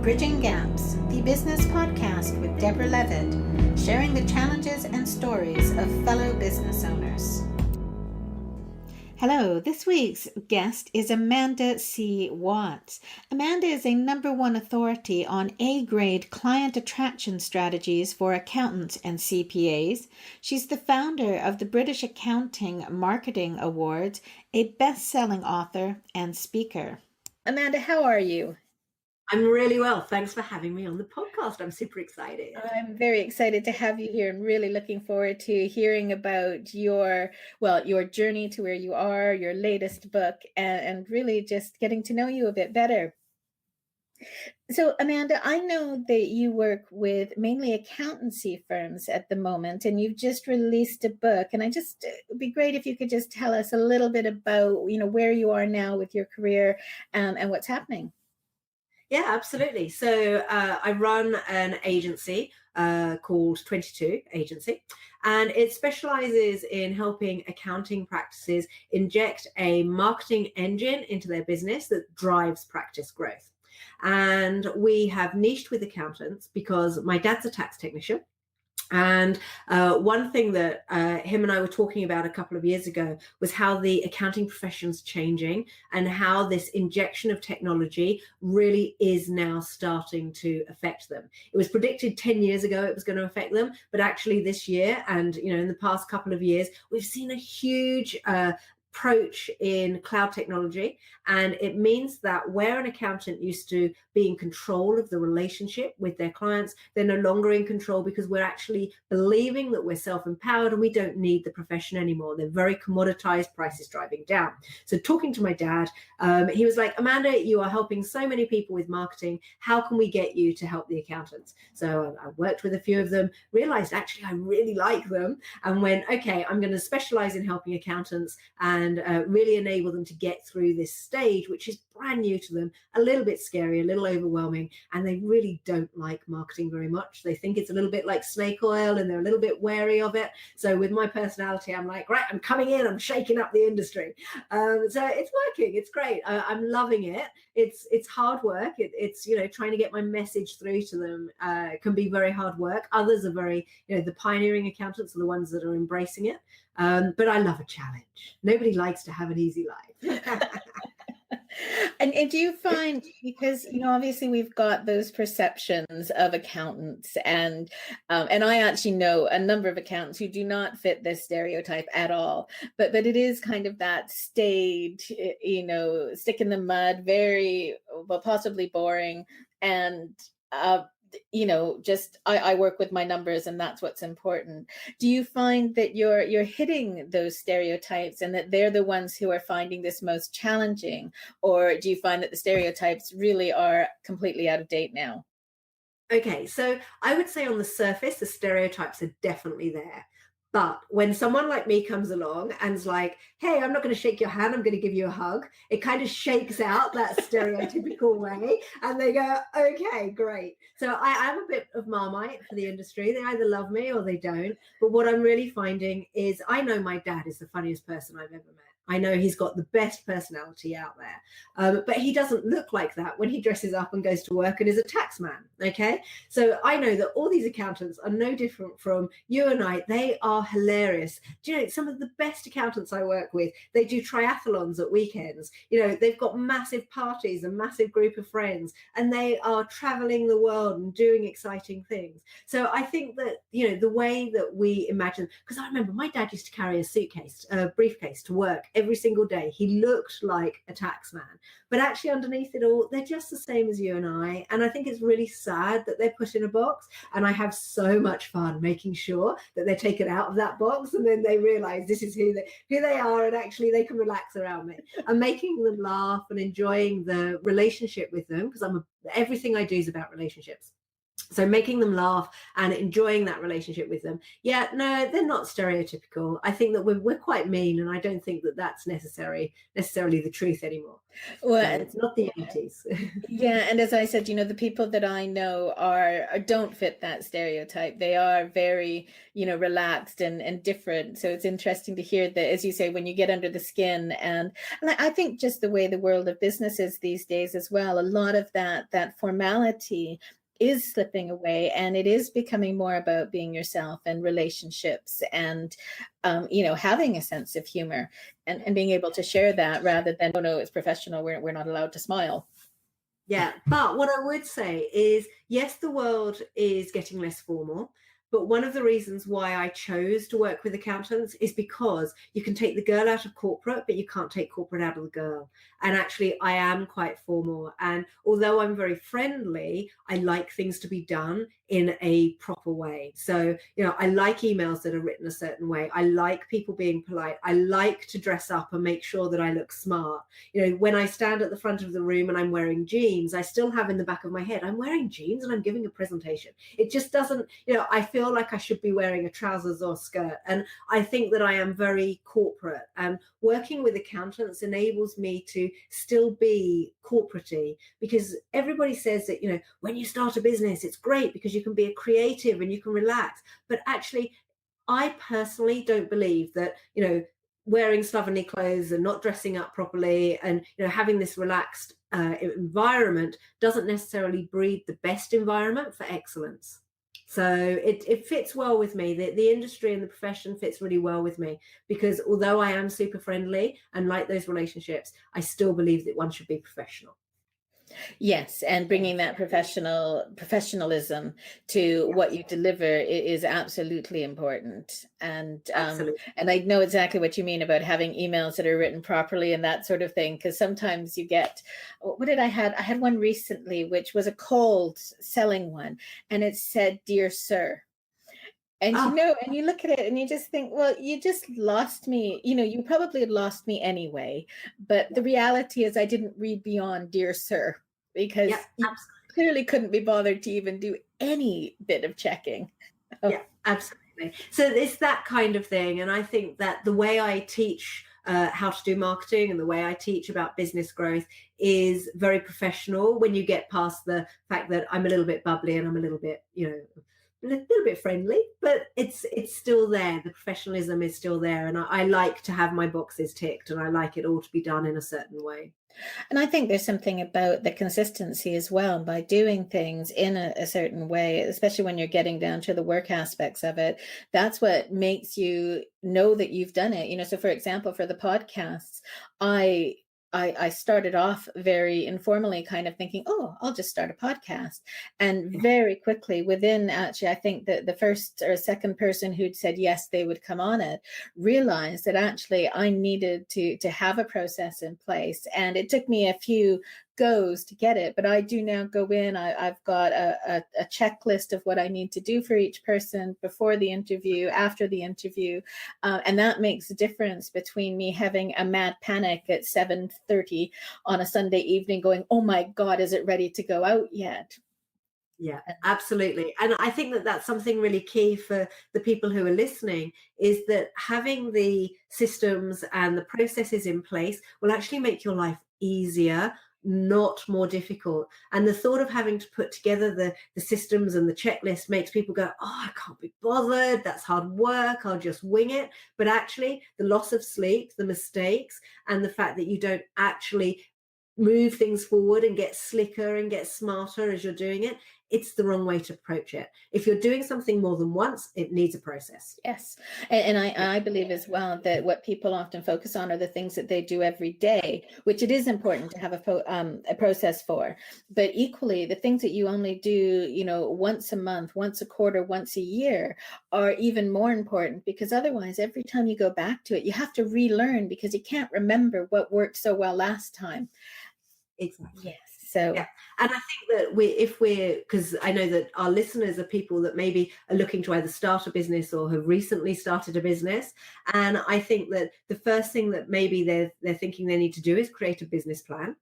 Bridging Gaps, the business podcast with Debra Levitt, sharing the challenges and stories of fellow business owners. Hello, this week's guest is Amanda C. Watts. Amanda is a #1 authority on A-grade client attraction strategies for accountants and CPAs. She's the founder of the British Accounting Marketing Awards, a best-selling author and speaker. Amanda, how are you? I'm really well. Thanks for having me on the podcast. I'm super excited. I'm very excited to have you here and really looking forward to hearing about your journey to where you are, your latest book, and really just getting to know you a bit better. So, Amanda, I know that you work with mainly accountancy firms at the moment, and you've just released a book. And it'd be great if you could just tell us a little bit about, where you are now with your career and what's happening. Yeah, absolutely. So I run an agency called TwentyTwo Agency, and it specializes in helping accounting practices inject a marketing engine into their business that drives practice growth. And we have niched with accountants because my dad's a tax technician. And one thing that him and I were talking about a couple of years ago was how the accounting profession's changing and how this injection of technology really is now starting to affect them. It was predicted 10 years ago it was going to affect them, but actually this year and in the past couple of years, we've seen a huge approach in cloud technology. And it means that where an accountant used to be in control of the relationship with their clients, they're no longer in control because we're actually believing that we're self-empowered and we don't need the profession anymore. They're very commoditized, prices driving down. So talking to my dad, he was like, Amanda, you are helping so many people with marketing. How can we get you to help the accountants? So I worked with a few of them, realized actually I really like them, and went, okay, I'm going to specialize in helping accountants and really enable them to get through this stage, which is brand new to them, a little bit scary, a little overwhelming, and they really don't like marketing very much. They think it's a little bit like snake oil and they're a little bit wary of it. So with my personality, I'm like, right, I'm coming in, I'm shaking up the industry. So it's working, it's great. I'm loving it. It's hard work. It's trying to get my message through to them can be very hard work. Others are very, the pioneering accountants are the ones that are embracing it. But I love a challenge. Nobody likes to have an easy life. And do you find, because obviously we've got those perceptions of accountants, and I actually know a number of accountants who do not fit this stereotype at all, but it is kind of that staid, stick in the mud, very possibly boring, and I work with my numbers and that's what's important. Do you find that you're hitting those stereotypes and that they're the ones who are finding this most challenging? Or do you find that the stereotypes really are completely out of date now? Okay, so I would say on the surface, the stereotypes are definitely there. But when someone like me comes along and's like, hey, I'm not going to shake your hand, I'm going to give you a hug, it kind of shakes out that stereotypical way. And they go, okay, great. So I am a bit of Marmite for the industry. They either love me or they don't. But what I'm really finding is I know my dad is the funniest person I've ever met. I know he's got the best personality out there, but he doesn't look like that when he dresses up and goes to work and is a tax man, okay? So I know that all these accountants are no different from you and I. They are hilarious. Do you know, some of the best accountants I work with, they do triathlons at weekends. They've got massive parties, a massive group of friends, and they are traveling the world and doing exciting things. So I think that, the way that we imagine, because I remember my dad used to carry a briefcase to work every single day. He looked like a tax man, but actually underneath it all, they're just the same as you and I. And I think it's really sad that they're put in a box. And I have so much fun making sure that they're taken out of that box and then they realize this is who they are, and actually they can relax around me. I'm making them laugh and enjoying the relationship with them because everything I do is about relationships. So making them laugh and enjoying that relationship with them. Yeah, no, they're not stereotypical. I think that we're quite mean, and I don't think that that's necessarily the truth anymore. So Well, it's not the 80s. yeah, and as I said, the people that I know don't fit that stereotype. They are very, relaxed and different. So it's interesting to hear that, as you say, when you get under the skin, and I think just the way the world of business is these days as well, a lot of that formality is slipping away, and it is becoming more about being yourself and relationships, and having a sense of humor, and being able to share that, rather than, oh no, it's professional, we're not allowed to smile. Yeah, but what I would say is, yes, the world is getting less formal. But one of the reasons why I chose to work with accountants is because you can take the girl out of corporate, but you can't take corporate out of the girl. And actually, I am quite formal. And although I'm very friendly, I like things to be done in a proper way. So, I like emails that are written a certain way. I like people being polite. I like to dress up and make sure that I look smart. When I stand at the front of the room and I'm wearing jeans, I still have in the back of my head, I'm wearing jeans and I'm giving a presentation. It just doesn't, I feel like I should be wearing a trousers or skirt. And I think that I am very corporate, and working with accountants enables me to still be corporate-y, because everybody says that, when you start a business, it's great because you can be a creative and you can relax. But actually, I personally don't believe that, wearing slovenly clothes and not dressing up properly and having this relaxed environment doesn't necessarily breed the best environment for excellence. So it fits well with me. The industry and the profession fits really well with me, because although I am super friendly and like those relationships, I still believe that one should be professional. Yes, and bringing that professionalism to Yeah, what you deliver is absolutely important. absolutely. And I know exactly what you mean about having emails that are written properly and that sort of thing. Because sometimes you get, what did I had? I had one recently, which was a cold selling one, and it said, "Dear Sir." And Oh, and you look at it and you just think, well, you just lost me. You probably had lost me anyway. But the reality is, I didn't read beyond "Dear Sir," yeah, because you clearly couldn't be bothered to even do any bit of checking. Oh, yeah, absolutely. So it's that kind of thing. And I think that the way I teach how to do marketing and the way I teach about business growth is very professional, when you get past the fact that I'm a little bit bubbly and I'm a little bit, a little bit friendly, but it's still there. The professionalism is still there. And I like to have my boxes ticked, and I like it all to be done in a certain way. and I think there's something about the consistency as well, by doing things in a certain way, especially when you're getting down to the work aspects of it. That's what makes you know that you've done it. So for example, for the podcasts, I I started off very informally, kind of thinking, oh, I'll just start a podcast. And Yeah. very quickly, within actually, I think that the first or second person who'd said yes, they would come on it, realized that actually I needed to have a process in place. And it took me a few goes to get it, but I do now go in. I've got a checklist of what I need to do for each person before the interview, after the interview, and that makes a difference between me having a mad panic at 7:30 on a Sunday evening, going, "Oh my God, is it ready to go out yet?" Yeah, absolutely. And I think that that's something really key for the people who are listening, is that having the systems and the processes in place will actually make your life easier, not more difficult. And the thought of having to put together the systems and the checklist makes people go, oh, I can't be bothered. That's hard work. I'll just wing it. But actually, the loss of sleep, the mistakes, and the fact that you don't actually move things forward and get slicker and get smarter as you're doing it, it's the wrong way to approach it. If you're doing something more than once, it needs a process. Yes. And Yeah. I believe as well that what people often focus on are the things that they do every day, which it is important to have a process for. But equally, the things that you only do, once a month, once a quarter, once a year, are even more important, because otherwise, every time you go back to it, you have to relearn, because you can't remember what worked so well last time. Exactly. Yes. So Yeah. And I think that because I know that our listeners are people that maybe are looking to either start a business or have recently started a business. And I think that the first thing that maybe they're thinking they need to do is create a business plan.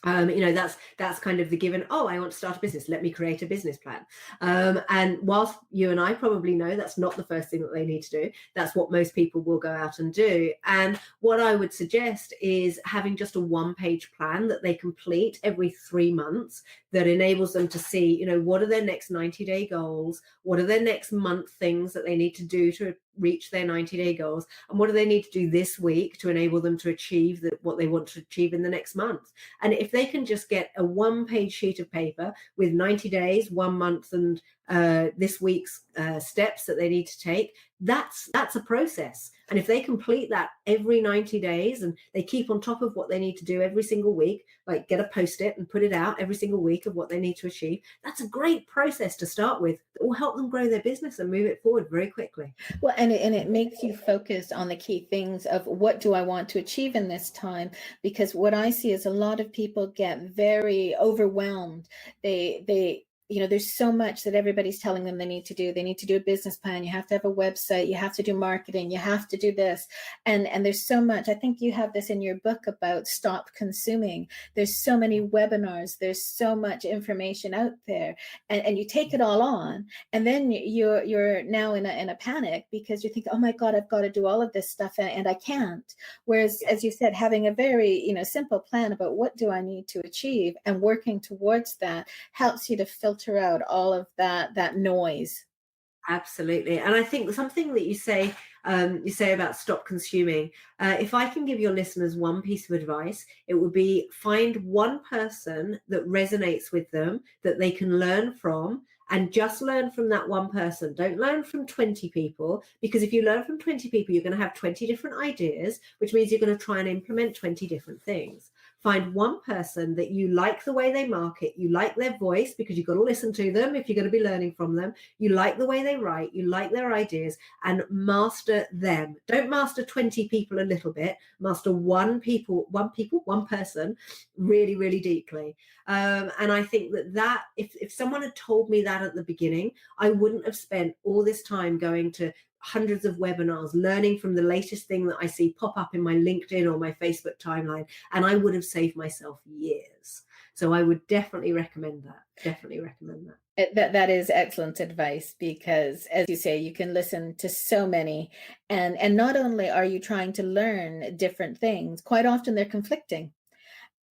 That's kind of the given. Oh, I want to start a business, let me create a business plan. And whilst you and I probably know that's not the first thing that they need to do, that's what most people will go out and do. And what I would suggest is having just a one-page plan that they complete every 3 months, that enables them to see, what are their next 90-day goals, what are their next month things that they need to do to reach their 90-day goals, and what do they need to do this week to enable them to achieve what they want to achieve in the next month. And if they can just get a one-page sheet of paper with 90 days, 1 month, and this week's steps that they need to take, that's a process. And if they complete that every 90 days and they keep on top of what they need to do every single week, like get a post-it and put it out every single week of what they need to achieve, that's a great process to start with that will help them grow their business and move it forward very quickly. Well, and it makes you focus on the key things of what do I want to achieve in this time? Because what I see is a lot of people get very overwhelmed. They there's so much that everybody's telling them they need to do. They need to do a business plan. You have to have a website. You have to do marketing. You have to do this. And there's so much. I think you have this in your book about stop consuming. There's so many webinars. There's so much information out there, and you take it all on, and then you're now in a panic because you think, oh my God, I've got to do all of this stuff, and I can't. Whereas, as you said, having a very simple plan about what do I need to achieve and working towards that helps you to filter out all of that noise. Absolutely. And I think something that you say about stop consuming, if I can give your listeners one piece of advice, it would be find one person that resonates with them, that they can learn from, and just learn from that one person. Don't learn from 20 people, because if you learn from 20 people, you're going to have 20 different ideas, which means you're going to try and implement 20 different things. Find one person that you like the way they market, you like their voice, because you've got to listen to them if you're going to be learning from them. You like the way they write, you like their ideas, and master them. Don't master 20 people a little bit, master one person really, really deeply. And I think that if someone had told me that at the beginning, I wouldn't have spent all this time going to hundreds of webinars, learning from the latest thing that I see pop up in my LinkedIn or my Facebook timeline, and I would have saved myself years. So I would definitely recommend that. Definitely recommend that. That is excellent advice, because as you say, you can listen to so many, and not only are you trying to learn different things, quite often they're conflicting.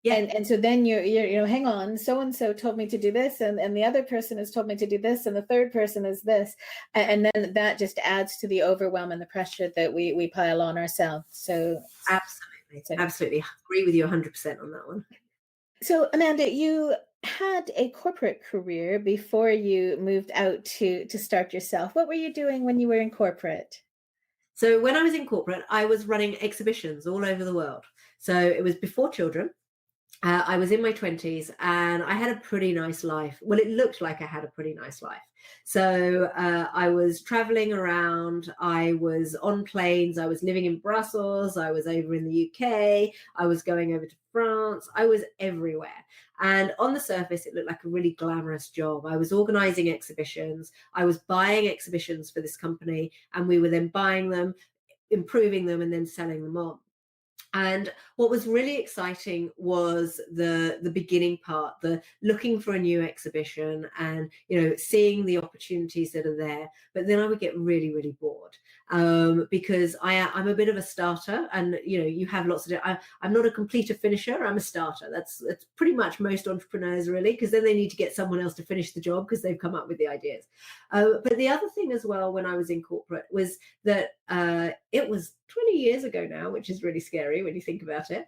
Yeah. And so then you're hang on, so and so told me to do this, and the other person has told me to do this, and the third person is this, and then that just adds to the overwhelm and the pressure that we pile on ourselves. So absolutely agree with you 100% on that one. So Amanda, you had a corporate career before you moved out to start yourself. What were you doing when you were in corporate? So when I was in corporate, I was running exhibitions all over the world. So it was before children. I was in my 20s and I had a pretty nice life. Well, it looked like I had a pretty nice life. So I was traveling around. I was on planes. I was living in Brussels. I was over in the UK. I was going over to France. I was everywhere. And on the surface, it looked like a really glamorous job. I was organizing exhibitions. I was buying exhibitions for this company, and we were then buying them, improving them, and then selling them on. And what was really exciting was the beginning part, the looking for a new exhibition and, seeing the opportunities that are there. But then I would get really, really bored because I'm a bit of a starter, and, you have lots of, I'm not a completer finisher. I'm a starter. That's pretty much most entrepreneurs, really, because then they need to get someone else to finish the job because they've come up with the ideas. But the other thing as well, when I was in corporate, was that it was 20 years ago now, which is really scary when you think about it.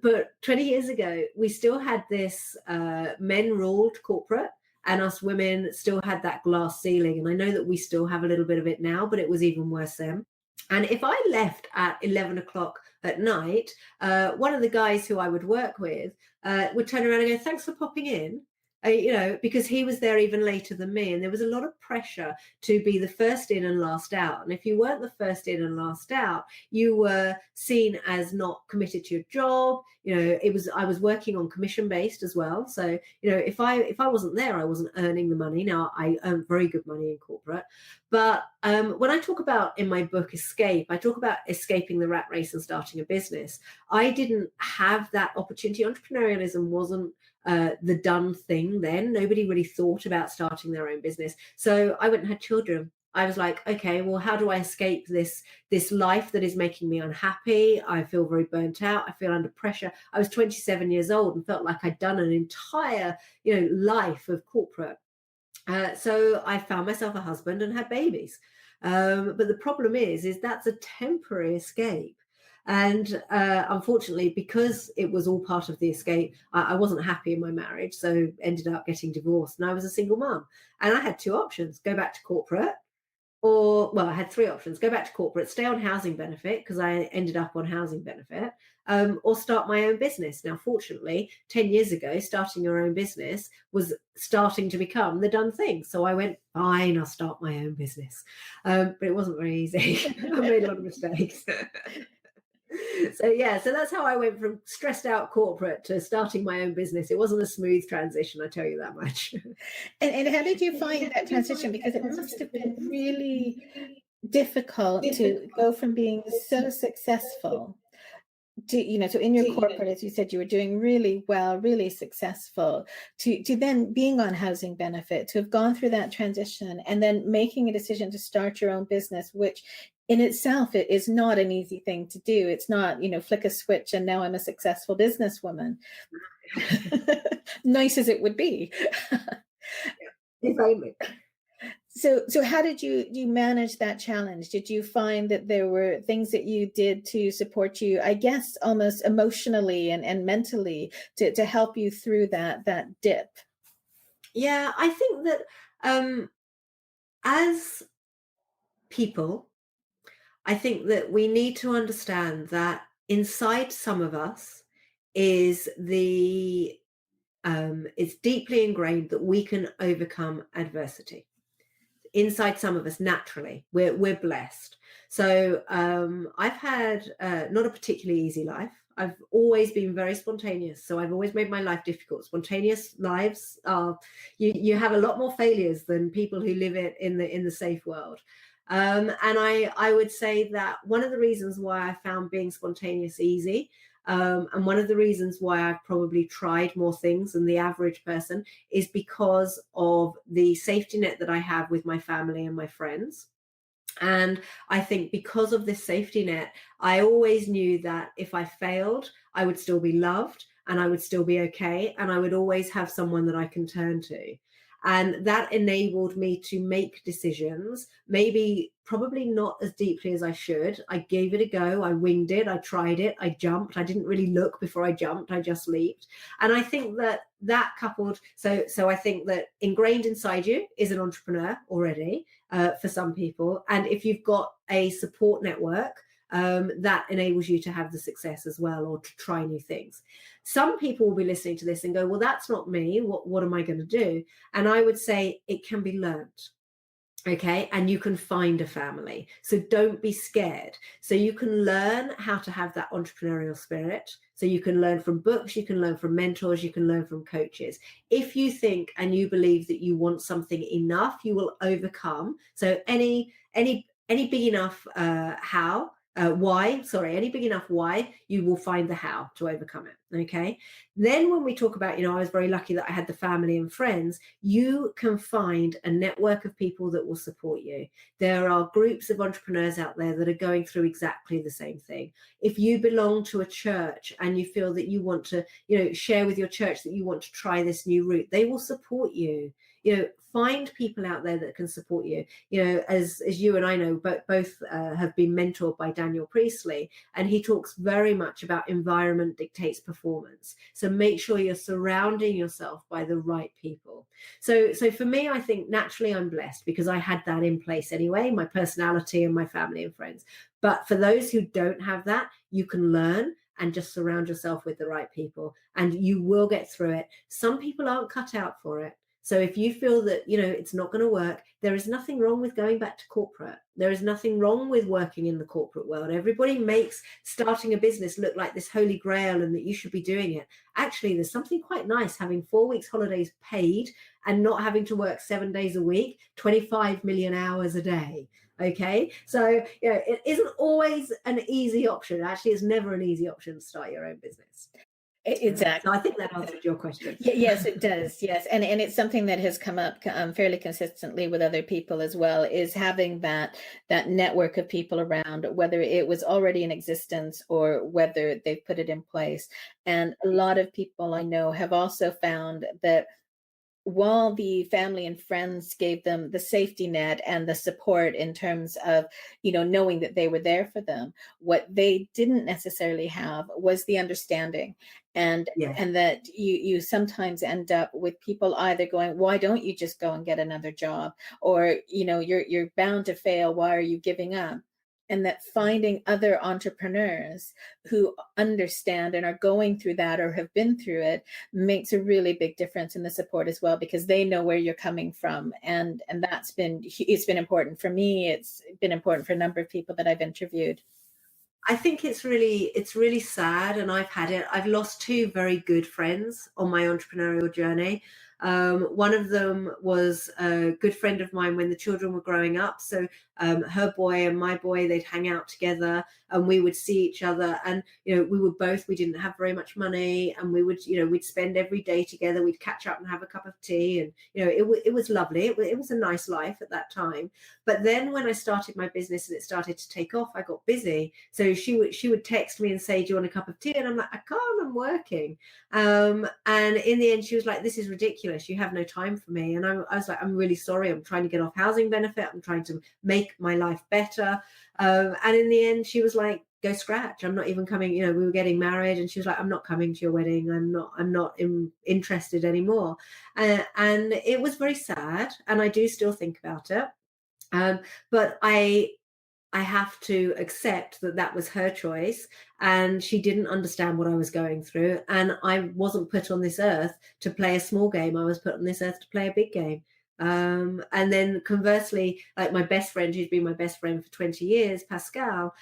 But 20 years ago, we still had this men-ruled corporate, and us women still had that glass ceiling. And I know that we still have a little bit of it now, but it was even worse then. And if I left at 11 o'clock at night, one of the guys who I would work with would turn around and go, "Thanks for popping in." because he was there even later than me, and there was a lot of pressure to be the first in and last out. And if you weren't the first in and last out, you were seen as not committed to your job. I was working on commission based as well. So, if I wasn't there, I wasn't earning the money. Now I earn very good money in corporate, but when I talk about in my book Escape, I talk about escaping the rat race and starting a business. I didn't have that opportunity. Entrepreneurialism wasn't the done thing then. Nobody really thought about starting their own business. So I went and had children. I was like, okay, well, how do I escape this life that is making me unhappy? I feel very burnt out. I feel under pressure. I was 27 years old and felt like I'd done an entire, life of corporate. So I found myself a husband and had babies. But the problem is that's a temporary escape. And unfortunately, because it was all part of the escape, I wasn't happy in my marriage, so ended up getting divorced. And I was a single mum. And I had two options: go back to corporate, I had three options: go back to corporate, stay on housing benefit, because I ended up on housing benefit, or start my own business. Now, fortunately, 10 years ago, starting your own business was starting to become the done thing. So I went, fine, I'll start my own business. But it wasn't very easy. I made a lot of mistakes. So that's how I went from stressed out corporate to starting my own business. It wasn't a smooth transition, I tell you that much. And how did you find that transition? Because it must have been really difficult to go from being so successful to, so in your corporate, as you said, you were doing really well, really successful, to then being on housing benefit, to have gone through that transition and then making a decision to start your own business, which in itself it is not an easy thing to do. It's not, flick a switch and now I'm a successful businesswoman. Nice as it would be. Exactly. So how did you manage that challenge? Did you find that there were things that you did to support you, I guess, almost emotionally and mentally to help you through that dip? Yeah, I think that as people, I think that we need to understand that inside some of us is it's deeply ingrained that we can overcome adversity. Inside some of us, naturally, we're blessed. So I've had not a particularly easy life. I've always been very spontaneous, so I've always made my life difficult. Spontaneous lives are you have a lot more failures than people who live it in the safe world. And I would say that one of the reasons why I found being spontaneous easy, and one of the reasons why I've probably tried more things than the average person, is because of the safety net that I have with my family and my friends. And I think because of this safety net, I always knew that if I failed, I would still be loved and I would still be okay. And I would always have someone that I can turn to. And that enabled me to make decisions, probably not as deeply as I should. I gave it a go. I winged it. I tried it. I jumped. I didn't really look before I jumped. I just leaped. And I think that coupled, so I think that ingrained inside you is an entrepreneur already, for some people. And if you've got a support network, that enables you to have the success as well, or to try new things. Some people will be listening to this and go, well, that's not me. What am I going to do? And I would say it can be learned. Okay. And you can find a family. So don't be scared. So you can learn how to have that entrepreneurial spirit. So you can learn from books, you can learn from mentors, you can learn from coaches. If you think and you believe that you want something enough, you will overcome. So any big enough any big enough why, you will find the how to overcome it. Okay. Then when we talk about, I was very lucky that I had the family and friends, you can find a network of people that will support you. There are groups of entrepreneurs out there that are going through exactly the same thing. If you belong to a church and you feel that you want to, share with your church that you want to try this new route, they will support you. Find people out there that can support you. As you and I know, but both have been mentored by Daniel Priestley, and he talks very much about environment dictates performance. So make sure you're surrounding yourself by the right people. So for me, I think naturally I'm blessed because I had that in place anyway, my personality and my family and friends. But for those who don't have that, you can learn. and just surround yourself with the right people, and you will get through it. Some people aren't cut out for it. So if you feel that, it's not going to work, there is nothing wrong with going back to corporate. There is nothing wrong with working in the corporate world. Everybody makes starting a business look like this holy grail and that you should be doing it. Actually, there's something quite nice having 4 weeks holidays paid and not having to work 7 days a week, 25 million hours a day. Okay. So, it isn't always an easy option. Actually, it's never an easy option to start your own business. Exactly. So I think that answered your question. Yes, it does. Yes, and it's something that has come up fairly consistently with other people as well. Is having that network of people around, whether it was already in existence or whether they've put it in place. And a lot of people I know have also found that while the family and friends gave them the safety net and the support in terms of, knowing that they were there for them, what they didn't necessarily have was the understanding. And Yeah. and that you sometimes end up with people either going, why don't you just go and get another job? Or, you're bound to fail. Why are you giving up? And that finding other entrepreneurs who understand and are going through that or have been through it makes a really big difference in the support as well, because they know where you're coming from. And it's been important for me. It's been important for a number of people that I've interviewed. I think it's really sad, and I've lost two very good friends on my entrepreneurial journey. One of them was a good friend of mine when the children were growing up. So her boy and my boy, they'd hang out together, and we would see each other. And we didn't have very much money, and we'd spend every day together. We'd catch up and have a cup of tea, and it was lovely. It was a nice life at that time. But then when I started my business and it started to take off, I got busy. So she would text me and say, "Do you want a cup of tea?" And I'm like, "I can't. I'm working." And in the end, she was like, "This is ridiculous. You have no time for me." And I was like, "I'm really sorry. I'm trying to get off housing benefit. I'm trying to make my life better." And in the end, she was like, "Go scratch. I'm not even coming." We were getting married, and she was like, "I'm not coming to your wedding. I'm not interested anymore." And it was very sad, and I do still think about it. But I have to accept that that was her choice, and she didn't understand what I was going through. And I wasn't put on this earth to play a small game. I was put on this earth to play a big game. And then conversely, like my best friend, who's been my best friend for 20 years, Pascal,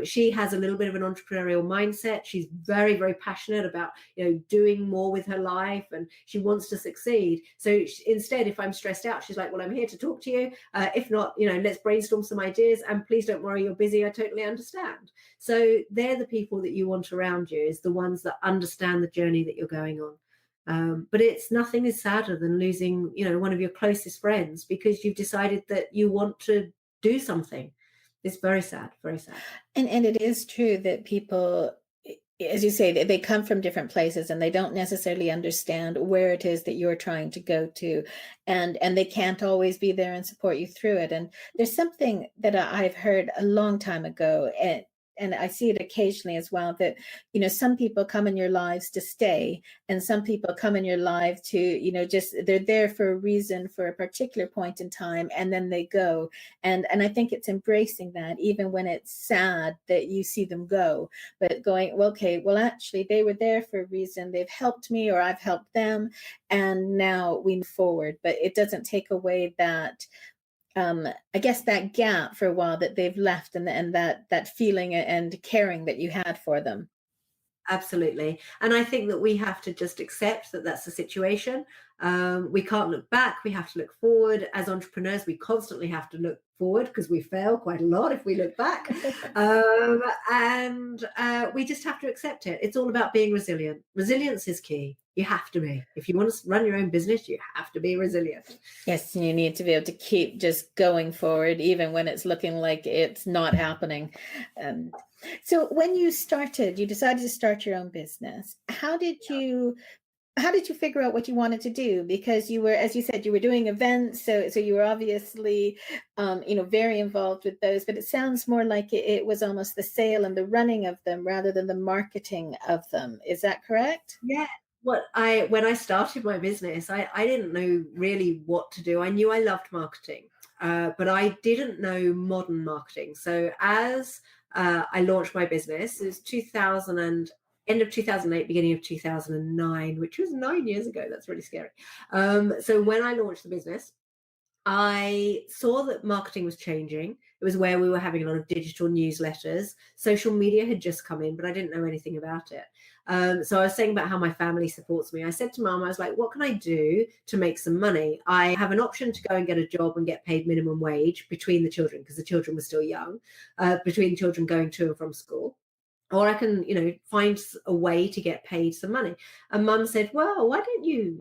she has a little bit of an entrepreneurial mindset. She's very, very passionate about, doing more with her life, and she wants to succeed. So instead, if I'm stressed out, she's like, "Well, I'm here to talk to you. If not, let's brainstorm some ideas, and please don't worry, you're busy. I totally understand." So they're the people that you want around you, is the ones that understand the journey that you're going on. But nothing is sadder than losing, one of your closest friends because you've decided that you want to do something. It's very sad, very sad. And it is true that people, as you say, they come from different places and they don't necessarily understand where it is that you're trying to go to, and they can't always be there and support you through it. And there's something that I've heard a long time ago, and I see it occasionally as well, that some people come in your lives to stay, and some people come in your life to just, they're there for a reason, for a particular point in time, and then they go. And I think it's embracing that, even when it's sad that you see them go, but going, well, okay, well, actually they were there for a reason. They've helped me, or I've helped them, and now we move forward. But it doesn't take away that, I guess, that gap for a while that they've left, and that feeling and caring that you had for them. Absolutely. And I think that we have to just accept that that's the situation. We can't look back. We have to look forward. As entrepreneurs, we constantly have to look forward because we fail quite a lot if we look back. And we just have to accept it. It's all about being resilient. Resilience is key. You have to be. If you want to run your own business, you have to be resilient. Yes, you need to be able to keep just going forward, even when it's looking like it's not happening. So when you decided to start your own business, how did you figure out what you wanted to do? Because you were, as you said, you were doing events, so you were obviously very involved with those, but it sounds more like it was almost the sale and the running of them rather than the marketing of them. Is that correct? Yeah. When I started my business, I didn't know really what to do. I knew I loved marketing, but I didn't know modern marketing. So as I launched my business. It was 2000 and end of 2008, beginning of 2009, which was 9 years ago. That's really scary. So when I launched the business, I saw that marketing was changing. It was where we were having a lot of digital newsletters. Social media had just come in, but I didn't know anything about it. So I was saying about how my family supports me. I said to Mum, I was like, what can I do to make some money? I have an option to go and get a job and get paid minimum wage between the children, because the children were still young, between the children going to and from school. Or I can, find a way to get paid some money. And Mum said, well, why don't you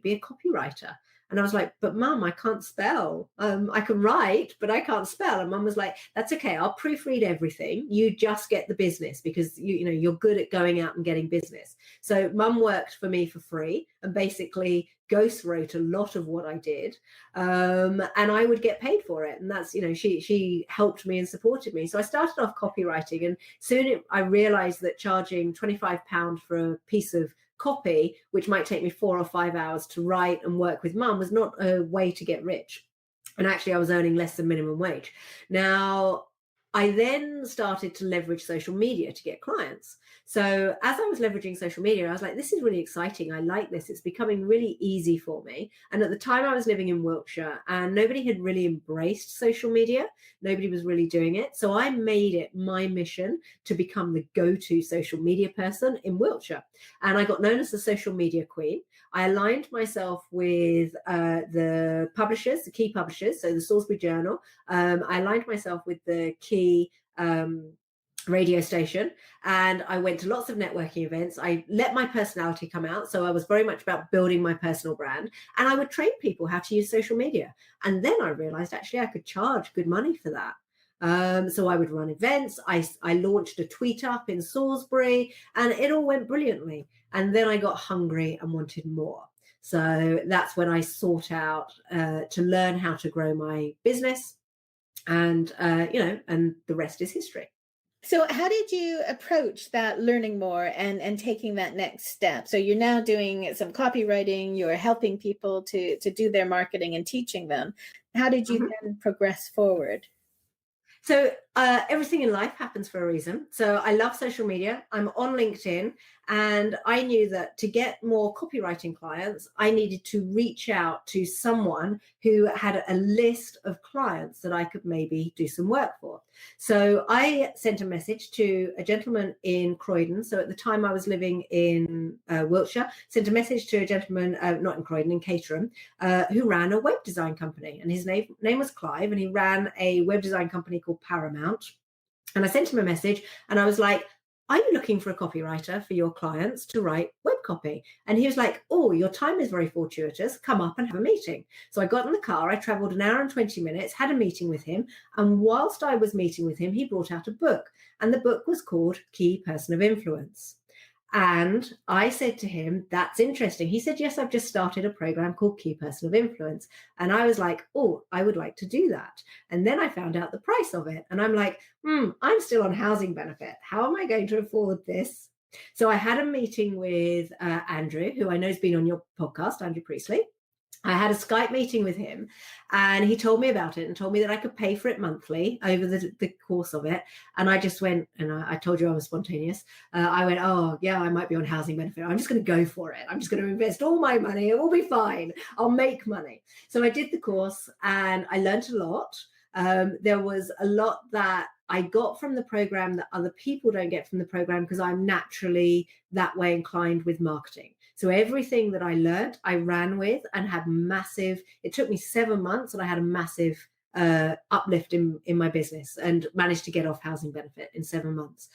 be a copywriter? And I was like, but Mum, I can't spell. I can write, but I can't spell. And Mum was like, that's okay. I'll proofread everything. You just get the business, because you're good at going out and getting business. So Mum worked for me for free and basically ghost wrote a lot of what I did. And I would get paid for it. And that's, she helped me and supported me. So I started off copywriting, and soon I realized that charging £25 for a piece of copy, which might take me 4 or 5 hours to write and work with Mum, was not a way to get rich. And actually I was earning less than minimum wage. Now, I then started to leverage social media to get clients. So as I was leveraging social media, I was like, this is really exciting. I like this. It's becoming really easy for me. And at the time I was living in Wiltshire, and nobody had really embraced social media. Nobody was really doing it. So I made it my mission to become the go-to social media person in Wiltshire. And I got known as the social media queen. I aligned myself with the publishers, the key publishers, so the Salisbury Journal. I aligned myself with the key radio station, and I went to lots of networking events. I let my personality come out. So I was very much about building my personal brand, and I would train people how to use social media. And then I realized actually I could charge good money for that. So I would run events. I launched a tweet up in Salisbury, and it all went brilliantly. And then I got hungry and wanted more. So that's when I sought out to learn how to grow my business. And, and the rest is history. So how did you approach that learning more and taking that next step? So you're now doing some copywriting, you're helping people to do their marketing and teaching them. How did you then progress forward? So everything in life happens for a reason. So I love social media. I'm on LinkedIn, and I knew that to get more copywriting clients, I needed to reach out to someone who had a list of clients that I could maybe do some work for. So I sent a message to a gentleman in Croydon. So at the time I was living in Wiltshire, sent a message to a gentleman, not in Croydon, in Caterham, who ran a web design company. And his name was Clive, and he ran a web design company called Paramount. And I sent him a message, and I was like, are you looking for a copywriter for your clients to write web copy? And he was like, oh, your time is very fortuitous. Come up and have a meeting. So I got in the car. I traveled an hour and 20 minutes, had a meeting with him. And whilst I was meeting with him, he brought out a book. And the book was called Key Person of Influence. And I said to him, that's interesting. He said, yes, I've just started a program called Key Person of Influence. And I was like, oh, I would like to do that. And then I found out the price of it. And I'm like, I'm still on housing benefit. How am I going to afford this? So I had a meeting with Andrew, who I know has been on your podcast, Andrew Priestley. I had a Skype meeting with him, and he told me about it and told me that I could pay for it monthly over the course of it. And I just went, and I told you I was spontaneous. I went, oh, yeah, I might be on housing benefit. I'm just going to go for it. I'm just going to invest all my money. It will be fine. I'll make money. So I did the course, and I learned a lot. There was a lot that I got from the program that other people don't get from the program, because I'm naturally that way inclined with marketing. So everything that I learned, I ran with and had it took me 7 months, and I had a massive uplift in my business and managed to get off housing benefit in 7 months.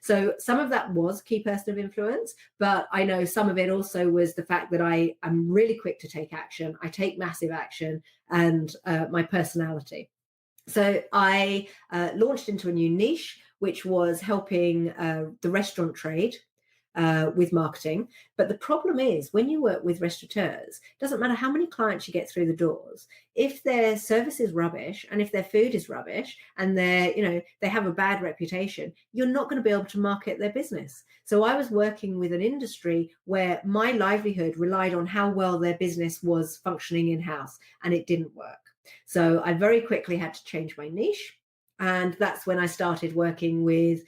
So some of that was Key Person of Influence, but I know some of it also was the fact that I am really quick to take action. I take massive action, and my personality. So I launched into a new niche, which was helping the restaurant trade with marketing. But the problem is, when you work with restaurateurs, it doesn't matter how many clients you get through the doors. If their service is rubbish, and if their food is rubbish, and they have a bad reputation, you're not going to be able to market their business. So I was working with an industry where my livelihood relied on how well their business was functioning in-house, and it didn't work. So I very quickly had to change my niche. And that's when I started working with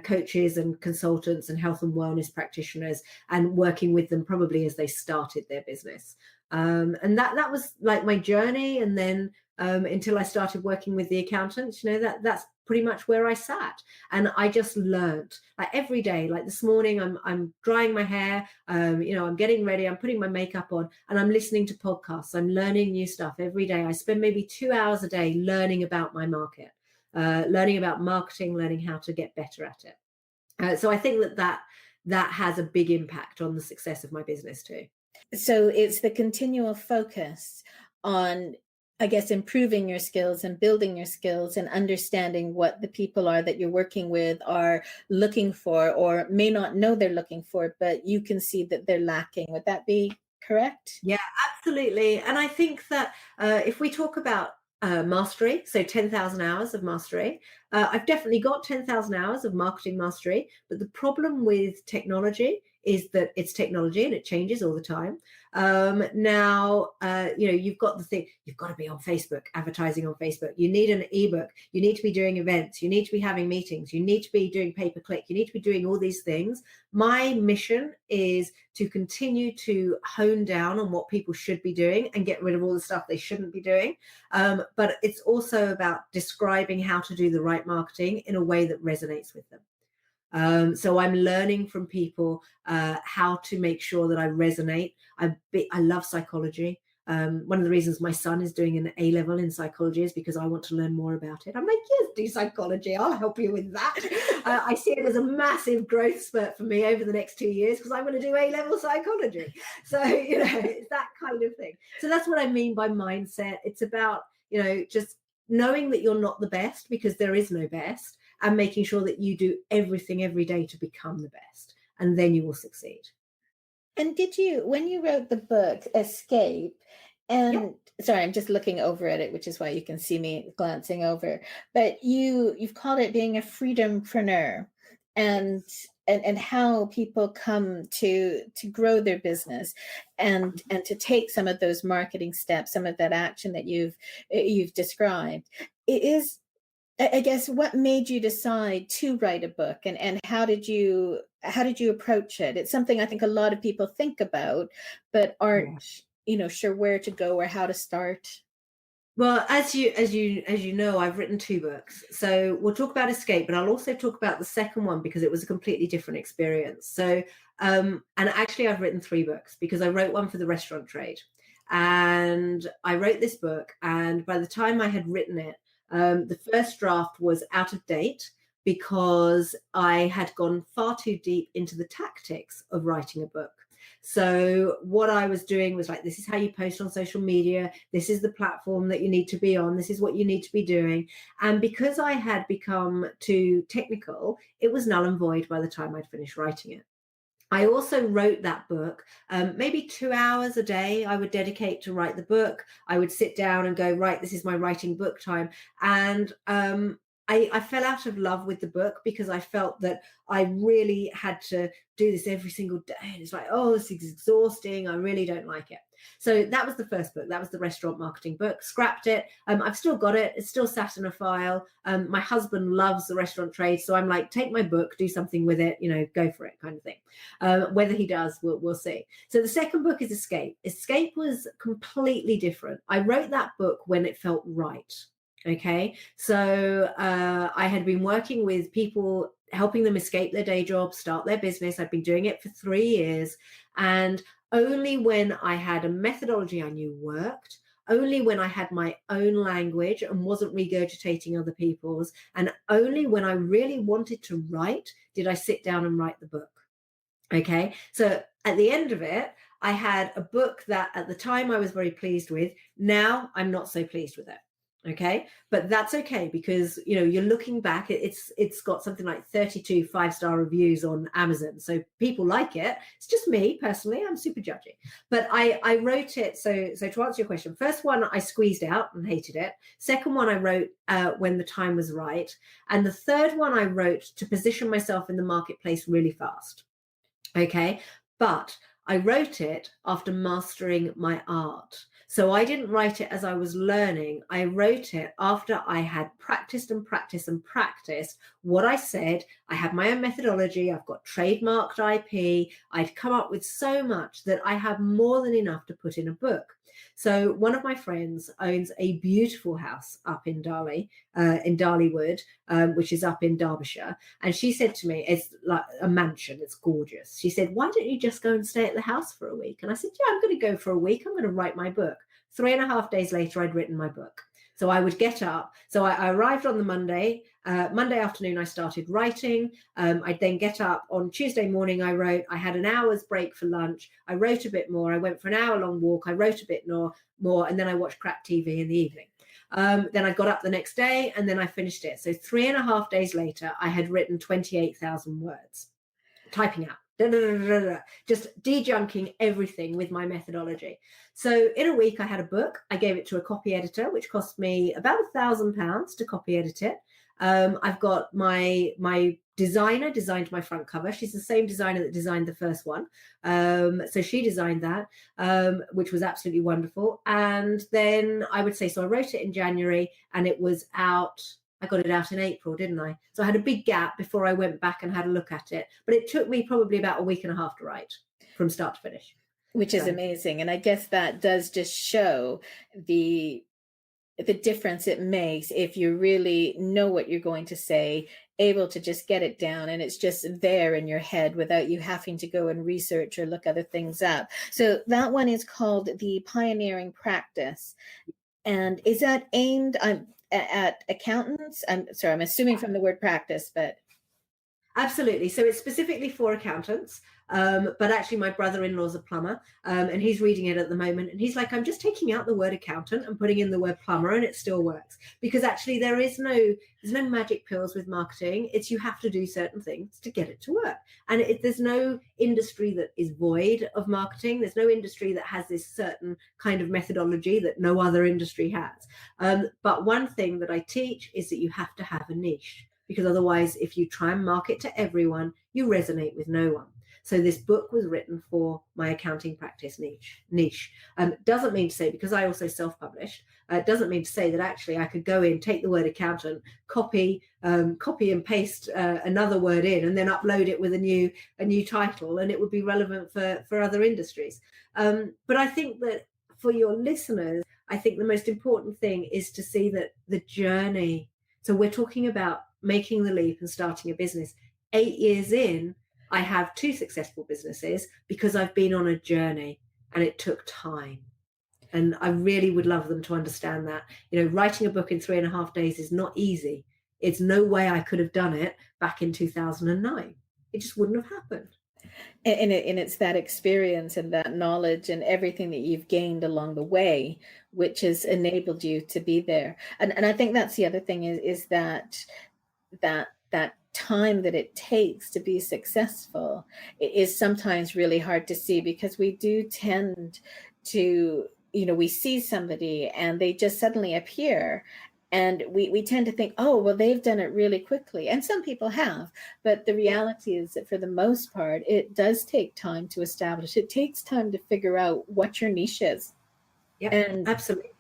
coaches and consultants and health and wellness practitioners, and working with them probably as they started their business. And that was like my journey. And then until I started working with the accountants, that's pretty much where I sat. And I just learned, like, every day. Like this morning, I'm drying my hair, I'm getting ready, I'm putting my makeup on, and I'm listening to podcasts. I'm learning new stuff every day. I spend maybe 2 hours a day learning about my market, learning about marketing, learning how to get better at it. So I think that has a big impact on the success of my business too. So it's the continual focus on, I guess, improving your skills and building your skills and understanding what the people are that you're working with are looking for, or may not know they're looking for, but you can see that they're lacking. Would that be correct? Yeah, absolutely. And I think that if we talk about mastery, so 10,000 hours of mastery, I've definitely got 10,000 hours of marketing mastery. But the problem with technology is that it's technology and it changes all the time. Now, you've got the thing, you've got to be on Facebook, advertising on Facebook. You need an ebook. You need to be doing events. You need to be having meetings. You need to be doing pay-per-click. You need to be doing all these things. My mission is to continue to hone down on what people should be doing and get rid of all the stuff they shouldn't be doing. But it's also about describing how to do the right marketing in a way that resonates with them. So I'm learning from people how to make sure that I resonate. I love psychology. One of the reasons my son is doing an A-level in psychology is because I want to learn more about it. I'm like, yes, do psychology. I'll help you with that. I see it as a massive growth spurt for me over the next 2 years, because I'm going to do A-level psychology. So, it's that kind of thing. So that's what I mean by mindset. It's about, just knowing that you're not the best, because there is no best, and making sure that you do everything every day to become the best, and then you will succeed. And when you wrote the book Escape, Yep. and sorry, I'm just looking over at it, which is why you can see me glancing over, but you've called it being a freedompreneur, and Yes. and how people come to grow their business, and to take some of those marketing steps, some of that action that you've described. It is, I guess, what made you decide to write a book, and how did you approach it? It's something I think a lot of people think about, but Yeah. aren't, sure where to go or how to start. Well, as you know, I've written 2 books. So we'll talk about Escape, but I'll also talk about the second one, because it was a completely different experience. So, and actually, I've written 3 books, because I wrote one for the restaurant trade, and I wrote this book. And by the time I had written it, the first draft was out of date, because I had gone far too deep into the tactics of writing a book. So what I was doing was like, this is how you post on social media. This is the platform that you need to be on. This is what you need to be doing. And because I had become too technical, it was null and void by the time I'd finished writing it. I also wrote that book, maybe 2 hours a day I would dedicate to write the book. I would sit down and go, right, this is my writing book time. And I fell out of love with the book, because I felt that I really had to do this every single day. And it's like, oh, this is exhausting. I really don't like it. So that was the first book. That was the restaurant marketing book. Scrapped it. I've still got it. It's still sat in a file. My husband loves the restaurant trade. So I'm like, take my book, do something with it, go for it, kind of thing. Whether he does, we'll see. So the second book is Escape. Escape was completely different. I wrote that book when it felt right. Okay. So I had been working with people, helping them escape their day job, start their business. I'd been doing it for 3 years. And only when I had a methodology I knew worked, only when I had my own language and wasn't regurgitating other people's, and only when I really wanted to write, did I sit down and write the book. Okay. So at the end of it, I had a book that at the time I was very pleased with. Now I'm not so pleased with it. Okay. But that's okay, because, you're looking back, it's got something like 32 5-star reviews on Amazon. So people like it. It's just me personally, I'm super judgy. But I wrote it. So to answer your question, first one I squeezed out and hated it. Second one I wrote when the time was right. And the third one I wrote to position myself in the marketplace really fast. Okay. But I wrote it after mastering my art. So I didn't write it as I was learning. I wrote it after I had practiced and practiced and practiced what I said. I had my own methodology. I've got trademarked IP. I'd come up with so much that I have more than enough to put in a book. So one of my friends owns a beautiful house up in Darleywood, which is up in Derbyshire. And she said to me, it's like a mansion. It's gorgeous. She said, why don't you just go and stay at the house for a week? And I said, yeah, I'm going to go for a week. I'm going to write my book. 3.5 days later, I'd written my book. So I would get up. So I arrived on the Monday. Monday afternoon, I started writing. I'd then get up. On Tuesday morning, I wrote. I had an hour's break for lunch. I wrote a bit more. I went for an hour-long walk. I wrote a bit more, and then I watched crap TV in the evening. Then I got up the next day, and then I finished it. So 3.5 days later, I had written 28,000 words, typing out. Just dejunking everything with my methodology. So in a week, I had a book. I gave it to a copy editor, which cost me about £1,000 to copy edit it. I've got my designer designed my front cover. She's the same designer that designed the first one. So she designed that, which was absolutely wonderful. And then I would say, so I wrote it in January and it was out. I got it out in April, didn't I? So I had a big gap before I went back and had a look at it. But it took me probably about a week and a half to write from start to finish. Which is amazing. And I guess that does just show the difference it makes if you really know what you're going to say, able to just get it down, and it's just there in your head without you having to go and research or look other things up. So that one is called the Pioneering Practice. And is that aimed at accountants? I'm sorry, I'm assuming from the word practice, but. Absolutely. So it's specifically for accountants. But actually my brother-in-law's a plumber, and he's reading it at the moment. And he's like, I'm just taking out the word accountant and putting in the word plumber, and it still works. Because actually there's no magic pills with marketing. It's you have to do certain things to get it to work. And there's no industry that is void of marketing. There's no industry that has this certain kind of methodology that no other industry has. But one thing that I teach is that you have to have a niche. Because otherwise, if you try and market to everyone, you resonate with no one. So this book was written for my accounting practice niche. Doesn't mean to say, because I also self-published, doesn't mean to say that actually I could go in, take the word accountant, copy and paste another word in, and then upload it with a new title, and it would be relevant for other industries. But I think that for your listeners, I think the most important thing is to see that the journey. So we're talking about making the leap and starting a business. 8 years in, I have 2 successful businesses because I've been on a journey and it took time. And I really would love them to understand that. Writing a book in 3.5 days is not easy. It's no way I could have done it back in 2009. It just wouldn't have happened. And it's that experience and that knowledge and everything that you've gained along the way, which has enabled you to be there. And I think that's the other thing is that time that it takes to be successful is sometimes really hard to see, because we do tend to, we see somebody and they just suddenly appear, and we tend to think, oh, well, they've done it really quickly. And some people have, but the reality is that for the most part, it does take time to establish. It takes time to figure out what your niche is. Yeah, absolutely.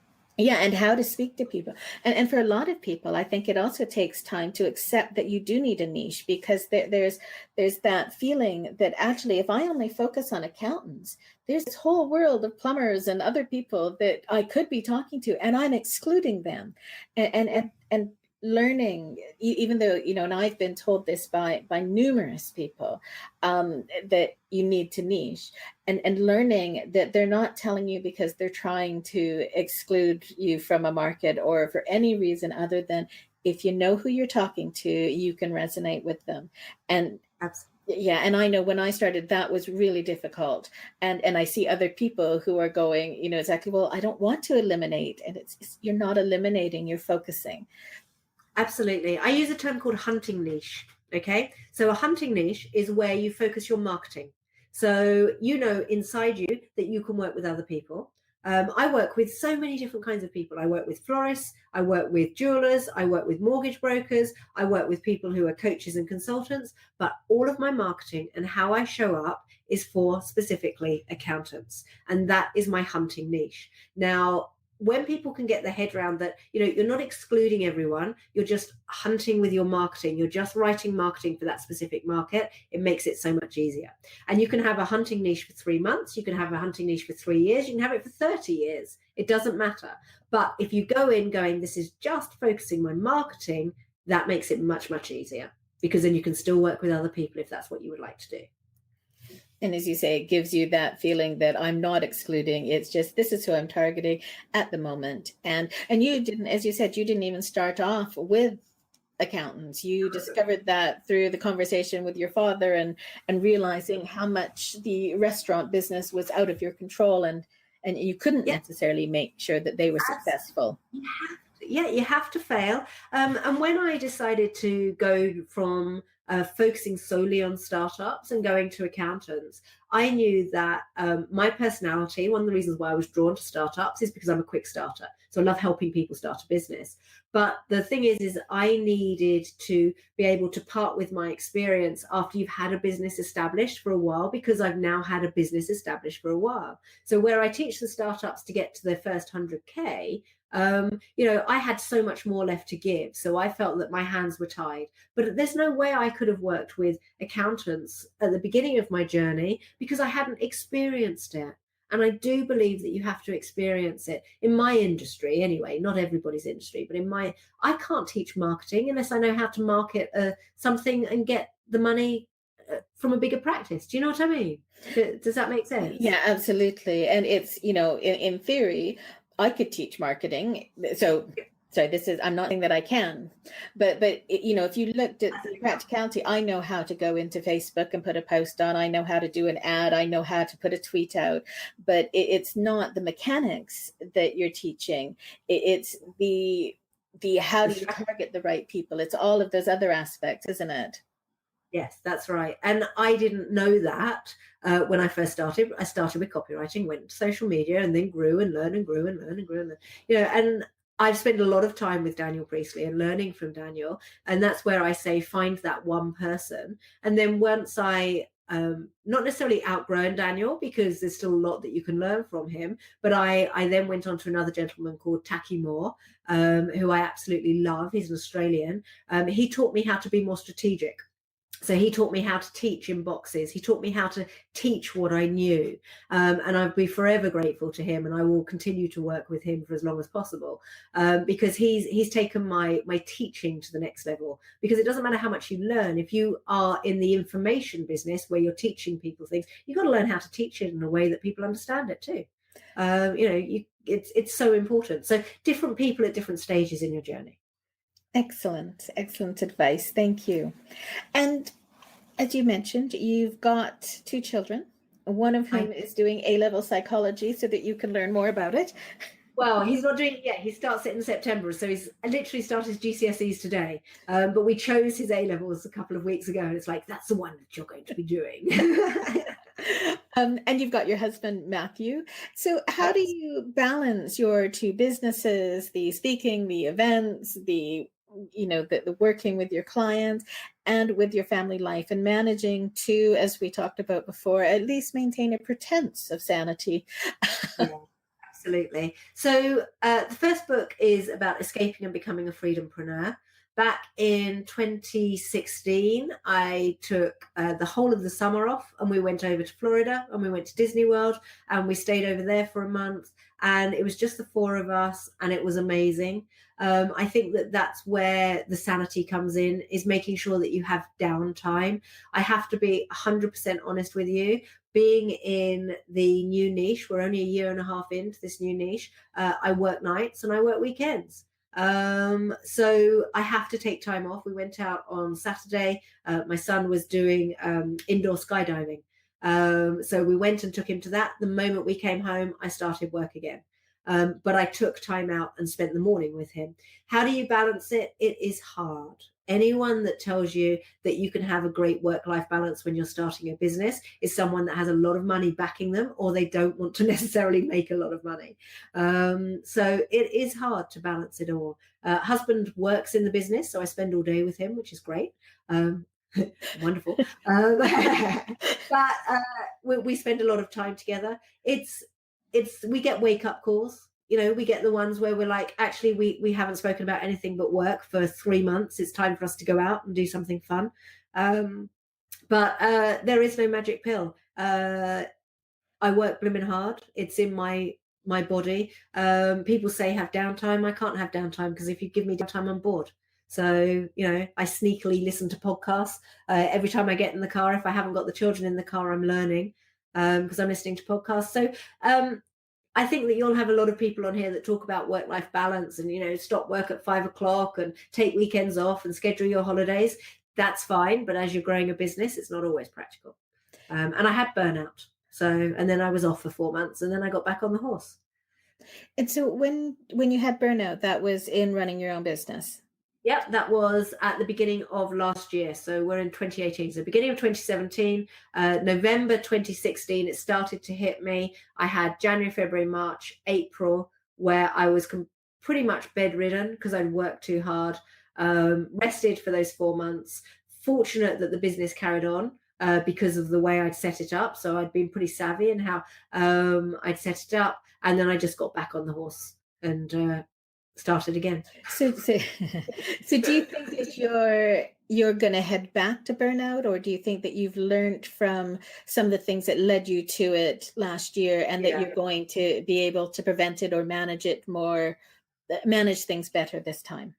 Yeah, and how to speak to people. And for a lot of people, I think it also takes time to accept that you do need a niche, because there's that feeling that actually, if I only focus on accountants, there's this whole world of plumbers and other people that I could be talking to, and I'm excluding them. And learning, even though, and I've been told this by numerous people, that you need to niche, and learning that they're not telling you because they're trying to exclude you from a market or for any reason other than if you know who you're talking to, you can resonate with them. And absolutely. Yeah, and I know when I started, that was really difficult. And I see other people who are going, exactly, well, I don't want to eliminate. And it's you're not eliminating, you're focusing. Absolutely. I use a term called hunting niche. Okay. So a hunting niche is where you focus your marketing. So inside you that you can work with other people. I work with so many different kinds of people. I work with florists, I work with jewelers, I work with mortgage brokers, I work with people who are coaches and consultants, but all of my marketing and how I show up is for specifically accountants. And that is my hunting niche. Now, when people can get their head around that, you're not excluding everyone, you're just hunting with your marketing, you're just writing marketing for that specific market, it makes it so much easier. And you can have a hunting niche for 3 months, you can have a hunting niche for 3 years, you can have it for 30 years. It doesn't matter. But if you go in going, this is just focusing my marketing, that makes it much, much easier, because then you can still work with other people if that's what you would like to do. And as you say, it gives you that feeling that I'm not excluding. It's just, this is who I'm targeting at the moment. And you didn't, as you said, you didn't even start off with accountants. You discovered that through the conversation with your father and realizing how much the restaurant business was out of your control, and you couldn't necessarily make sure that they were successful. You have to fail. And when I decided to go from focusing solely on startups and going to accountants, I knew that my personality, one of the reasons why I was drawn to startups is because I'm a quick starter. So I love helping people start a business. But the thing is I needed to be able to part with my experience after you've had a business established for a while, because I've now had a business established for a while. So where I teach the startups to get to their first 100K, I had so much more left to give. So I felt that my hands were tied. But there's no way I could have worked with accountants at the beginning of my journey because I hadn't experienced it. And I do believe that you have to experience it. In my industry, anyway, not everybody's industry, but I can't teach marketing unless I know how to market something and get the money from a bigger practice. Do you know what I mean? Does that make sense? Yeah, absolutely. And it's, in theory, I could teach marketing. So I'm not saying that I can, but if you looked at the practicality, I know how to go into Facebook and put a post on, I know how to do an ad, I know how to put a tweet out, but it's not the mechanics that you're teaching. It's the how do you target the right people? It's all of those other aspects, isn't it? Yes, that's right. And I didn't know that when I first started. I started with copywriting, went to social media, and then grew and learned and grew and learned and grew and learned. And I've spent a lot of time with Daniel Priestley and learning from Daniel. And that's where I say, find that one person. And then once I not necessarily outgrown Daniel, because there's still a lot that you can learn from him, but I then went on to another gentleman called Taki Moore, who I absolutely love. He's an Australian. He taught me how to be more strategic. So he taught me how to teach in boxes. He taught me how to teach what I knew. And I'll be forever grateful to him. And I will continue to work with him for as long as possible, because he's taken my teaching to the next level. Because it doesn't matter how much you learn. If you are in the information business where you're teaching people things, you've got to learn how to teach it in a way that people understand it too. It's so important. So different people at different stages in your journey. Excellent advice. Thank you. And as you mentioned, you've got 2 children, one of whom is doing A-level psychology so that you can learn more about it. Well, he's not doing it yet. He starts it in September. So he's literally started his GCSEs today. But we chose his A-levels a couple of weeks ago. And it's like, that's the one that you're going to be doing. And you've got your husband, Matthew. So how do you balance your 2 businesses, the speaking, the events, the working with your clients and with your family life, and managing to, as we talked about before, at least maintain a pretense of sanity? Yeah, absolutely. So the first book is about escaping and becoming a freedompreneur. Back in 2016, I took the whole of the summer off, and we went over to Florida, and we went to Disney World, and we stayed over there for a month. And it was just the 4 of us, and it was amazing. I think that that's where the sanity comes in, is making sure that you have downtime. I have to be 100% honest with you. Being in the new niche, we're only a year and a half into this new niche. I work nights and I work weekends. So I have to take time off. We went out on Saturday. My son was doing indoor skydiving. So we went and took him to that. The moment we came home, I started work again. But I took time out and spent the morning with him. How do you balance it? It is hard. Anyone that tells you that you can have a great work-life balance when you're starting a business is someone that has a lot of money backing them, or they don't want to necessarily make a lot of money. So it is hard to balance it all. Husband works in the business, so I spend all day with him, which is great. Wonderful. But we spend a lot of time together. It's we get wake up calls. We get the ones where we're like, actually, we haven't spoken about anything but work for 3 months. It's time for us to go out and do something fun. But there is no magic pill. I work blooming hard. It's in my body. People say have downtime. I can't have downtime because if you give me downtime, I'm bored. So, I sneakily listen to podcasts. Every time I get in the car, if I haven't got the children in the car, I'm learning because I'm listening to podcasts. So I think that you'll have a lot of people on here that talk about work-life balance and, stop work at 5 o'clock and take weekends off and schedule your holidays. That's fine. But as you're growing a business, it's not always practical. And I had burnout. And then I was off for 4 months and then I got back on the horse. And so when you had burnout, that was in running your own business? Yep, that was at the beginning of last year. So we're in 2018. So beginning of 2017, November 2016, it started to hit me. I had January, February, March, April, where I was pretty much bedridden because I'd worked too hard, rested for those 4 months, fortunate that the business carried on. Because of the way I'd set it up. So I'd been pretty savvy in how I'd set it up. And then I just got back on the horse and started again. So do you think that you're going to head back to burnout, or do you think that you've learned from some of the things that led you to it last year and that you're going to be able to prevent it or manage things better this time?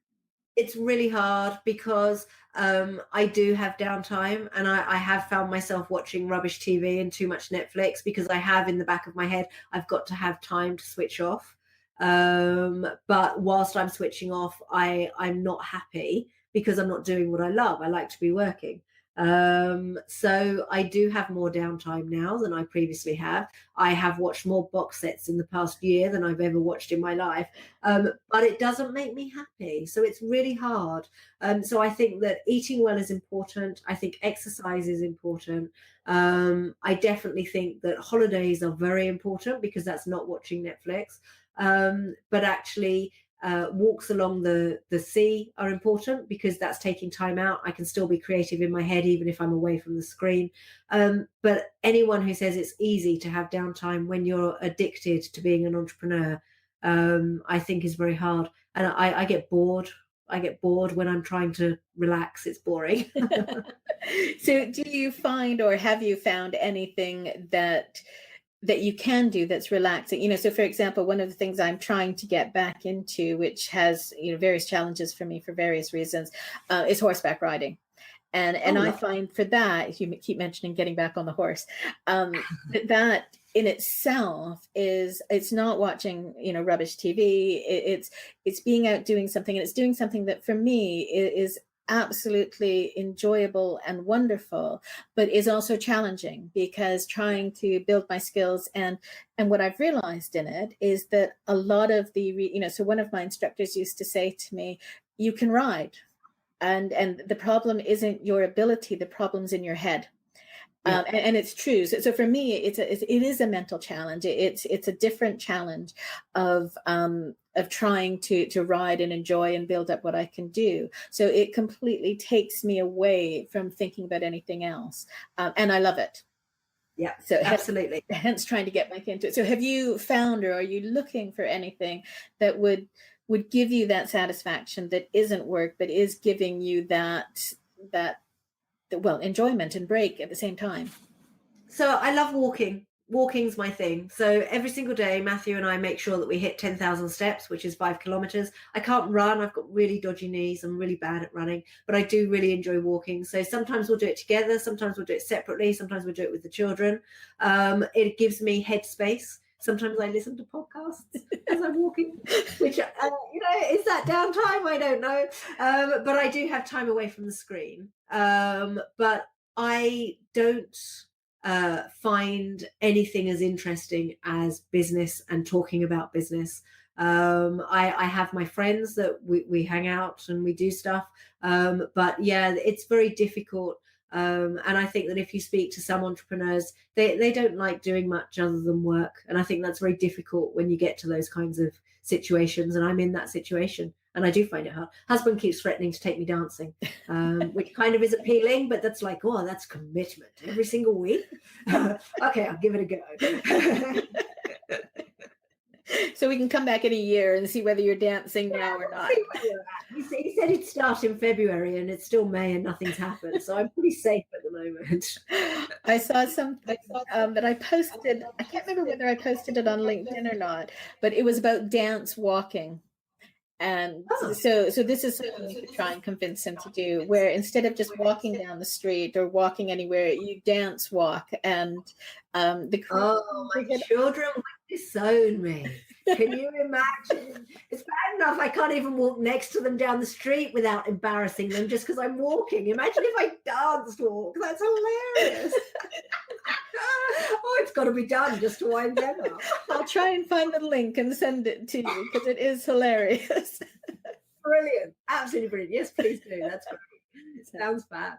It's really hard because I do have downtime and I have found myself watching rubbish TV and too much Netflix because I have in the back of my head, I've got to have time to switch off. But whilst I'm switching off, I'm not happy because I'm not doing what I love. I like to be working. So I do have more downtime now than I previously have. I have watched more box sets in the past year than I've ever watched in my life. But it doesn't make me happy. So it's really hard. So I think that eating well is important. I think exercise is important. I definitely think that holidays are very important because that's not watching Netflix. But actually, walks along the sea are important because that's taking time out. I can still be creative in my head even if I'm away from the screen. But anyone who says it's easy to have downtime when you're addicted to being an entrepreneur, I think is very hard. And I get bored. I get bored when I'm trying to relax. It's boring. So do you find, or have you found anything that you can do that's relaxing? So for example, one of the things I'm trying to get back into, which has various challenges for me for various reasons, is horseback riding. And I find for that, if you keep mentioning getting back on the horse, that in itself it's not watching rubbish TV. It's being out doing something, and it's doing something that for me is absolutely enjoyable and wonderful, but is also challenging because trying to build my skills and what I've realized in it is that a lot of so one of my instructors used to say to me, you can ride, and the problem isn't your ability, the problem's in your head. And it's true. So for me, it is a mental challenge. It's a different challenge of trying to ride and enjoy and build up what I can do. So it completely takes me away from thinking about anything else. And I love it. Yeah, so absolutely. Hence trying to get back into it. So have you found, or are you looking for anything that would give you that satisfaction that isn't work, but is giving you that enjoyment and break at the same time? So I love walking. Walking's my thing. So every single day, Matthew and I make sure that we hit 10,000 steps, which is 5 kilometers. I can't run. I've got really dodgy knees. I'm really bad at running, but I do really enjoy walking. So sometimes we'll do it together. Sometimes we'll do it separately. Sometimes we'll do it with the children. It gives me headspace. Sometimes I listen to podcasts as I'm walking, which, is that downtime? I don't know. But I do have time away from the screen. But I don't find anything as interesting as business and talking about business. I have my friends that we hang out and we do stuff. But yeah, it's very difficult. And I think that if you speak to some entrepreneurs, they don't like doing much other than work. And I think that's very difficult when you get to those kinds of situations. And I'm in that situation. And I do find it hard. Husband keeps threatening to take me dancing, which kind of is appealing, but that's like, oh, that's commitment every single week. Okay, I'll give it a go. So we can come back in a year and see whether you're dancing now or not. He said he'd start in February, and it's still May and nothing's happened. So I'm pretty safe at the moment. I saw something that I posted. I can't remember whether I posted it on LinkedIn or not, but it was about dance walking. And so this is something you could try and convince him to do, where instead of just walking down the street or walking anywhere, you dance walk. And my children would disown me. Can you imagine? It's bad enough I can't even walk next to them down the street without embarrassing them just because I'm walking. Imagine if I dance walk. That's hilarious. Oh, it's got to be done just to wind them up. I'll try and find the link and send it to you because it is hilarious. Brilliant. Absolutely brilliant. Yes, please do. That's great. It sounds bad.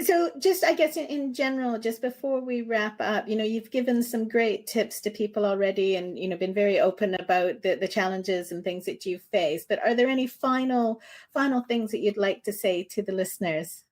So just, I guess, in general, just before we wrap up, you've given some great tips to people already and, been very open about the challenges and things that you've faced. But are there any final things that you'd like to say to the listeners?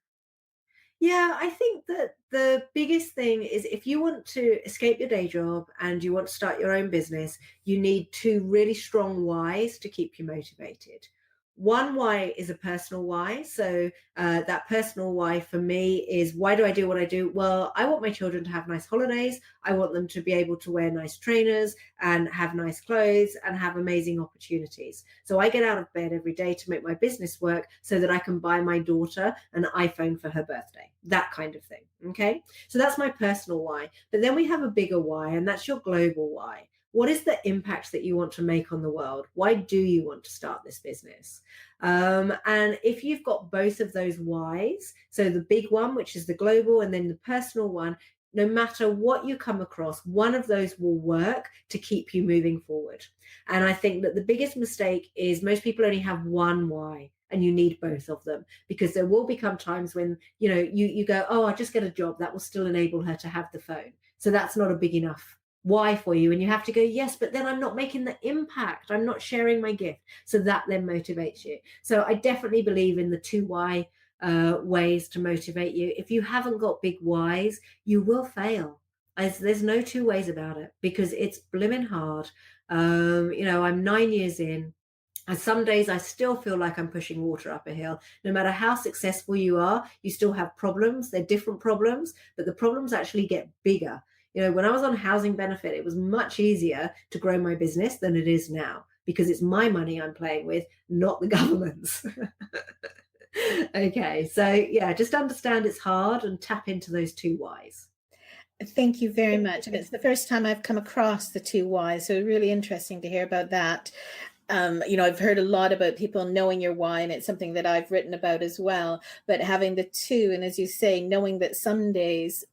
Yeah, I think that the biggest thing is if you want to escape your day job and you want to start your own business, you need two really strong whys to keep you motivated. One why is a personal why. So that personal why for me is, why do I do what I do? Well, I want my children to have nice holidays. I want them to be able to wear nice trainers and have nice clothes and have amazing opportunities. So I get out of bed every day to make my business work so that I can buy my daughter an iPhone for her birthday, that kind of thing. Okay. So that's my personal why. But then we have a bigger why, and that's your global why. What is the impact that you want to make on the world? Why do you want to start this business? And if you've got both of those whys, so the big one, which is the global, and then the personal one, no matter what you come across, one of those will work to keep you moving forward. And I think that the biggest mistake is most people only have one why, and you need both of them, because there will become times when, you go, oh, I'll just get a job. That will still enable her to have the phone. So that's not a big enough why for you, and you have to go, yes, but then I'm not making the impact, I'm not sharing my gift. So that then motivates you. So I definitely believe in the two why ways to motivate you. If you haven't got big whys, you will fail. There's no two ways about it, because it's blimmin' hard. I'm 9 years in, and some days I still feel like I'm pushing water up a hill. No matter how successful you are, you still have problems. They're different problems, but the problems actually get bigger. When I was on housing benefit, it was much easier to grow my business than it is now, because it's my money I'm playing with, not the government's. Okay, so yeah, just understand it's hard and tap into those two whys. Thank you very much. And it's the first time I've come across the two whys, so really interesting to hear about that. I've heard a lot about people knowing your why, and it's something that I've written about as well. But having the two, and as you say, knowing that some days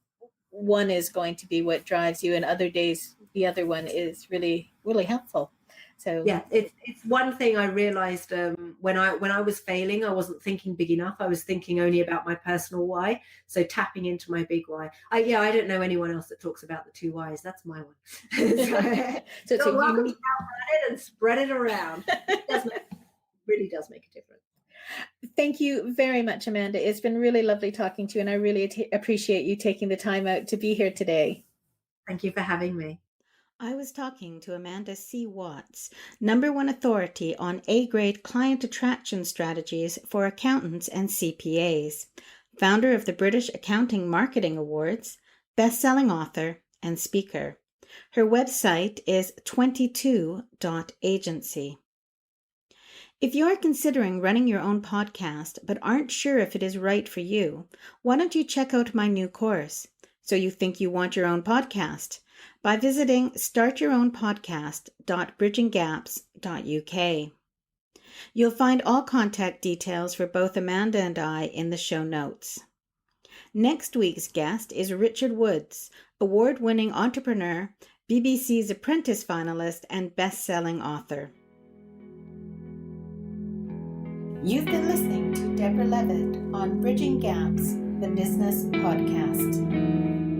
one is going to be what drives you, and other days the other one is really, really helpful. So yeah, it's one thing I realized when I was failing, I wasn't thinking big enough. I was thinking only about my personal why. So tapping into my big why. I don't know anyone else that talks about the two whys. That's my one. So it's welcome to it and spread it around. It really does make a difference. Thank you very much, Amanda. It's been really lovely talking to you, and I really appreciate you taking the time out to be here today. Thank you for having me. I was talking to Amanda C. Watts, #1 authority on A-grade client attraction strategies for accountants and CPAs, founder of the British Accounting Marketing Awards, best-selling author, and speaker. Her website is 22.agency. If you are considering running your own podcast but aren't sure if it is right for you, why don't you check out my new course, So You Think You Want Your Own Podcast, by visiting startyourownpodcast.bridginggaps.uk. You'll find all contact details for both Amanda and I in the show notes. Next week's guest is Richard Woods, award-winning entrepreneur, BBC's Apprentice finalist, and best-selling author. You've been listening to Debra Levitt on Bridging Gaps, the Business Podcast.